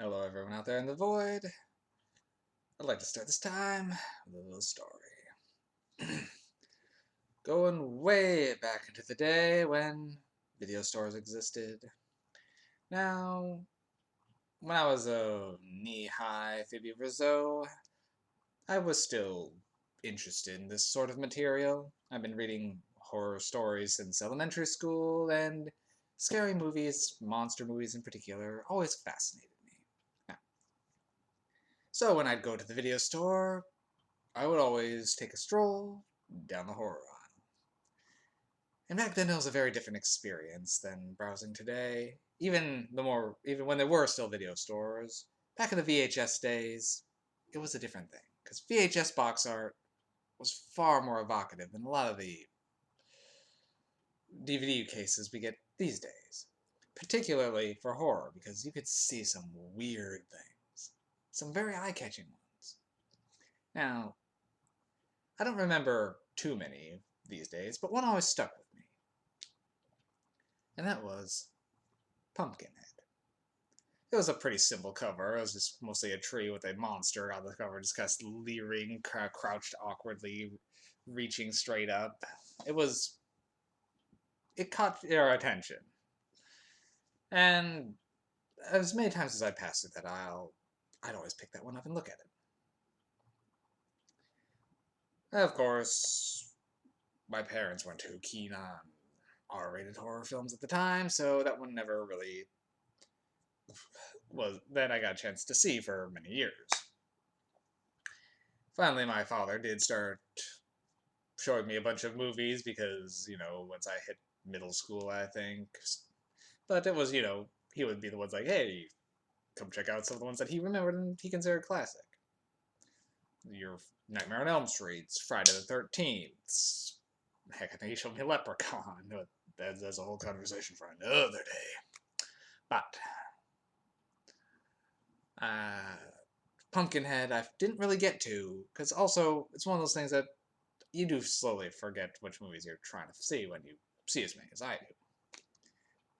Hello, everyone out there in the void. I'd like to start this time with a little story. Going way back into the day when video stores existed. Now, when I was a knee-high Phoebe Rizzo, I was still interested in this sort of material. I've been reading horror stories since elementary school, and scary movies, monster movies in particular, always fascinated me. So when I'd go to the video store, I would always take a stroll down the horror aisle. And back then it was a very different experience than browsing today. Even when there were still video stores, back in the VHS days, it was a different thing. Because VHS box art was far more evocative than a lot of the DVD cases we get these days. Particularly for horror, because you could see some weird things. Some very eye-catching ones. Now, I don't remember too many these days, but one always stuck with me. And that was Pumpkinhead. It was a pretty simple cover. It was just mostly a tree with a monster on the cover, just kind of leering, crouched awkwardly, reaching straight up. It caught your attention. And as many times as I passed through that aisle, I'd always pick that one up and look at it. Of course, my parents weren't too keen on R-rated horror films at the time, so that one never really was that I got a chance to see for many years. Finally, my father did start showing me a bunch of movies because, once I hit middle school, I think. But it was, he would be the ones like, hey, come check out some of the ones that he remembered and he considered classic. Your Nightmare on Elm Street, Friday the 13th. Heck, I think he showed me Leprechaun. But that's a whole conversation for another day. But Pumpkinhead, I didn't really get to, because also it's one of those things that you do slowly forget which movies you're trying to see when you see as many as I do.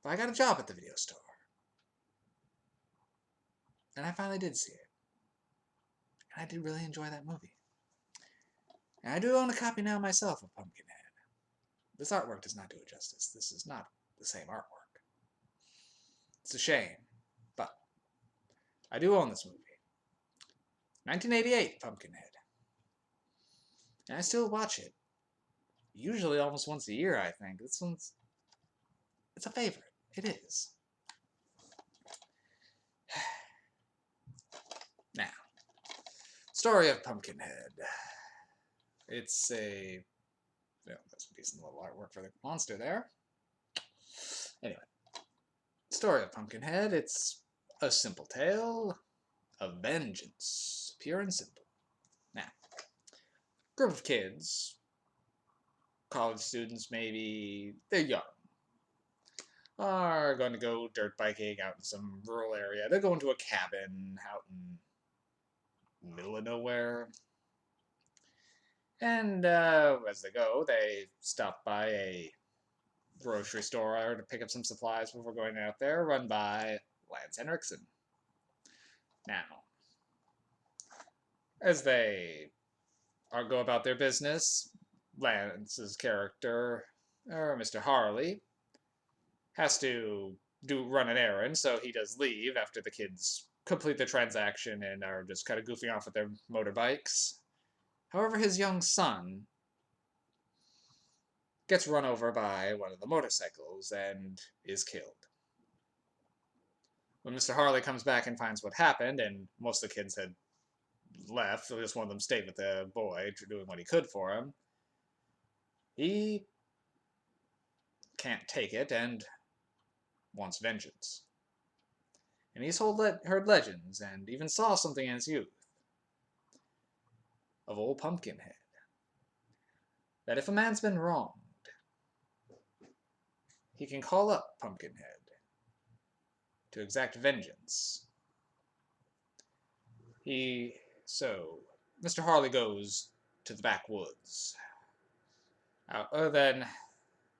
But I got a job at the video store, and I finally did see it. And I did really enjoy that movie. And I do own a copy now myself of Pumpkinhead. This artwork does not do it justice. This is not the same artwork. It's a shame, but I do own this movie. 1988 Pumpkinhead. And I still watch it. Usually almost once a year, I think. It's a favorite. It is. Now, story of Pumpkinhead. It's that's a decent little artwork for the monster there. Anyway, story of Pumpkinhead. It's a simple tale of vengeance, pure and simple. Now, group of kids, college students maybe, they're young, are going to go dirt biking out in some rural area. They're going to a cabin out in the middle of nowhere. And as they go, they stop by a grocery store to pick up some supplies before going out there, run by Lance Henriksen. Now, as they go about their business, Lance's character, or Mr. Harley, has to run an errand, so he does leave after the kids complete the transaction and are just kind of goofing off with their motorbikes. However, his young son gets run over by one of the motorcycles and is killed. When Mr. Harley comes back and finds what happened, and most of the kids had left, so just one of them stayed with the boy, doing what he could for him, he can't take it and wants vengeance. And he's heard legends and even saw something in his youth of old Pumpkinhead. That if a man's been wronged, he can call up Pumpkinhead to exact vengeance. Mr. Harley goes to the backwoods,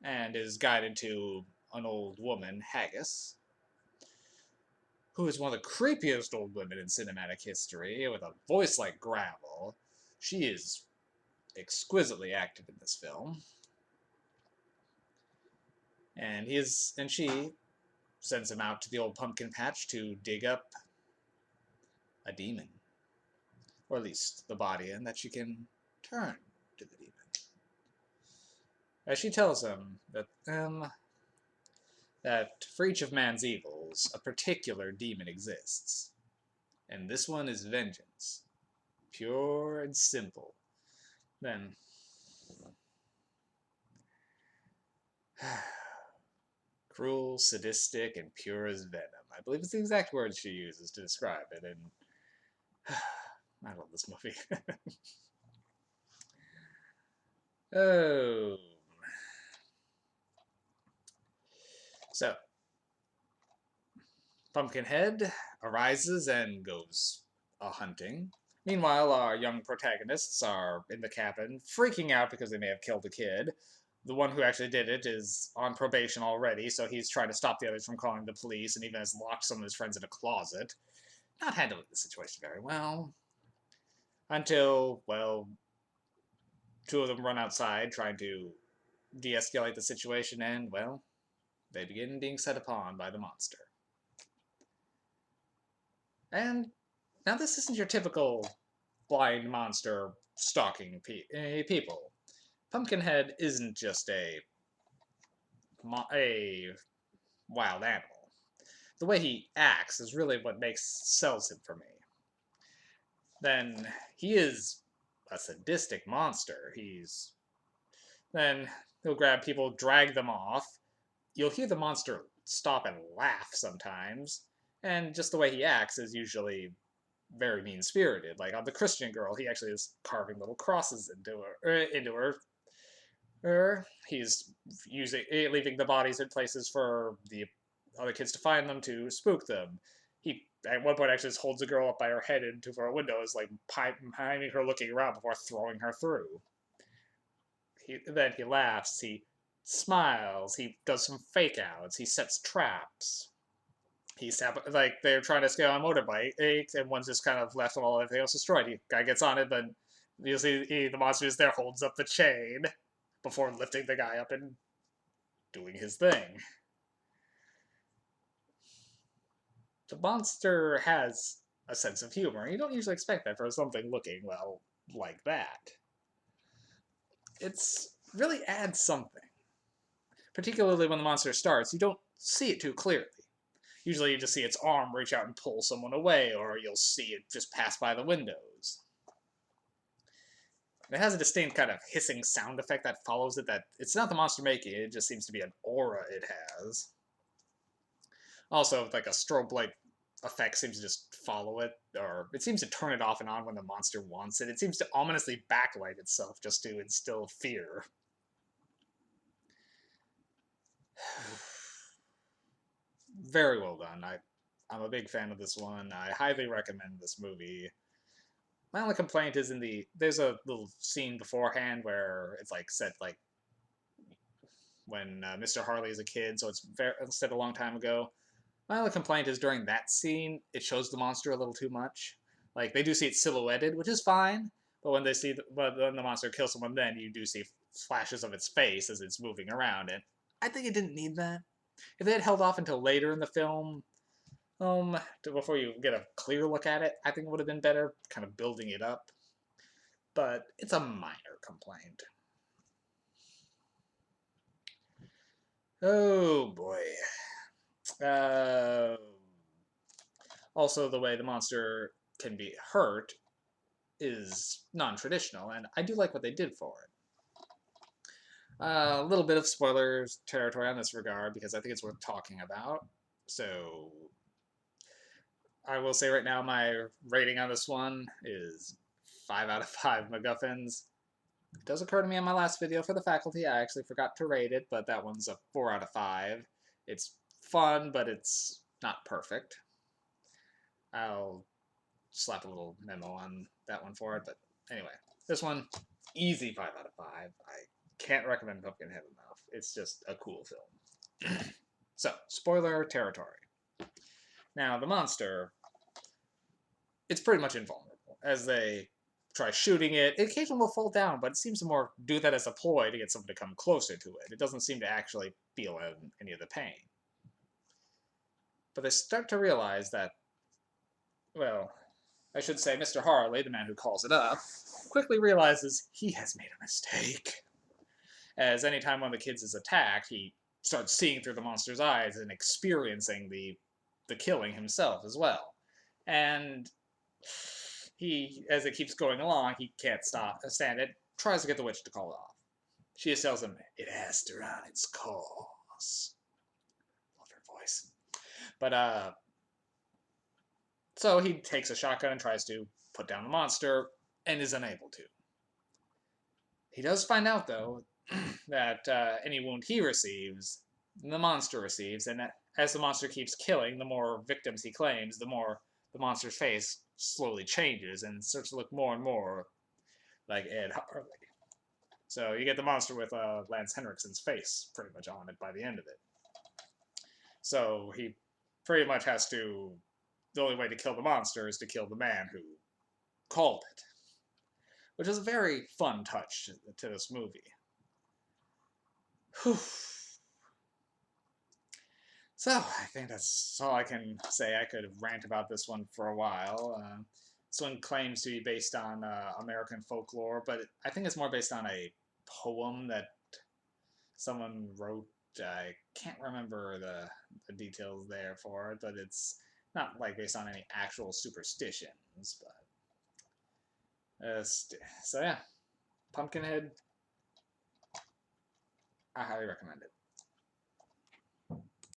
and is guided to an old woman, Haggis, who is one of the creepiest old women in cinematic history, with a voice like gravel. She is exquisitely acted in this film. And she sends him out to the old pumpkin patch to dig up a demon. Or at least the body, and that she can turn to the demon. As she tells him that for each of man's evils, a particular demon exists. And this one is vengeance. Pure and simple. Then cruel, sadistic, and pure as venom. I believe it's the exact words she uses to describe it, and I love this movie. Oh. So, Pumpkinhead arises and goes hunting. Meanwhile, our young protagonists are in the cabin, freaking out because they may have killed a kid. The one who actually did it is on probation already, so he's trying to stop the others from calling the police, and even has locked some of his friends in a closet. Not handling the situation very well. Until, well, two of them run outside trying to de-escalate the situation, and, well, they begin being set upon by the monster. And now this isn't your typical blind monster stalking people. Pumpkinhead isn't just a wild animal. The way he acts is really what sells him for me. Then he is a sadistic monster. Then he'll grab people, drag them off. You'll hear the monster stop and laugh sometimes, and just the way he acts is usually very mean-spirited. Like on the Christian girl, he actually is carving little crosses into her. He's leaving the bodies in places for the other kids to find them to spook them. He at one point actually just holds a girl up by her head into her window, is like behind her looking around before throwing her through. Then he laughs. He smiles. He does some fake outs. He sets traps. Like they're trying to escape on a motorbike, and one's just kind of left and all everything else destroyed. Guy gets on it, but you see the monster is there, holds up the chain before lifting the guy up and doing his thing. The monster has a sense of humor. You don't usually expect that for something looking, well, like that. It's really adds something. Particularly when the monster starts, you don't see it too clearly. Usually you just see its arm reach out and pull someone away, or you'll see it just pass by the windows. It has a distinct kind of hissing sound effect that follows it, that it's not the monster making it, it just seems to be an aura it has. Also, like a strobe light effect seems to just follow it, or it seems to turn it off and on when the monster wants it. It seems to ominously backlight itself just to instill fear. Very well done. I'm a big fan of this one. I highly recommend this movie. My only complaint is there's a little scene beforehand where it's like set like when Mr. Harley is a kid, so it's set a long time ago. My only complaint is during that scene, it shows the monster a little too much. Like they do see it silhouetted, which is fine, but when when the monster kills someone, then you do see flashes of its face as it's moving around, and I think it didn't need that. If they had held off until later in the film, before you get a clear look at it, I think it would have been better, kind of building it up. But it's a minor complaint. Oh boy. Also, the way the monster can be hurt is non-traditional, and I do like what they did for it. A little bit of spoilers territory on this regard, because I think it's worth talking about. So, I will say right now my rating on this one is 5 out of 5 MacGuffins. It does occur to me on my last video for the faculty, I actually forgot to rate it, but that one's a 4 out of 5. It's fun, but it's not perfect. I'll slap a little memo on that one for it, but anyway. This one, easy 5 out of 5. I can't recommend Pumpkinhead enough. It's just a cool film. So, spoiler territory. Now, the monster, it's pretty much invulnerable. As they try shooting it, it occasionally will fall down, but it seems to more do that as a ploy to get someone to come closer to it. It doesn't seem to actually feel any of the pain. But they start to realize that, well, I should say Mr. Harley, the man who calls it up, quickly realizes he has made a mistake. As anytime one of the kids is attacked, he starts seeing through the monster's eyes and experiencing the killing himself as well. And he, as it keeps going along, he can't stand it, tries to get the witch to call it off. She just tells him, it has to run its course. Love her voice. But, so he takes a shotgun and tries to put down the monster, and is unable to. He does find out, though, that any wound he receives, the monster receives, and as the monster keeps killing, the more victims he claims, the more the monster's face slowly changes and starts to look more and more like Ed Harley. So you get the monster with Lance Henriksen's face pretty much on it by the end of it. So he pretty much has to, the only way to kill the monster is to kill the man who called it, which is a very fun touch to this movie. Whew. So I think that's all I can say. I could rant about this one for a while. This one claims to be based on American folklore, but I think it's more based on a poem that someone wrote. I can't remember the details there for it, but it's not like based on any actual superstitions. But so yeah, Pumpkinhead. I highly recommend it.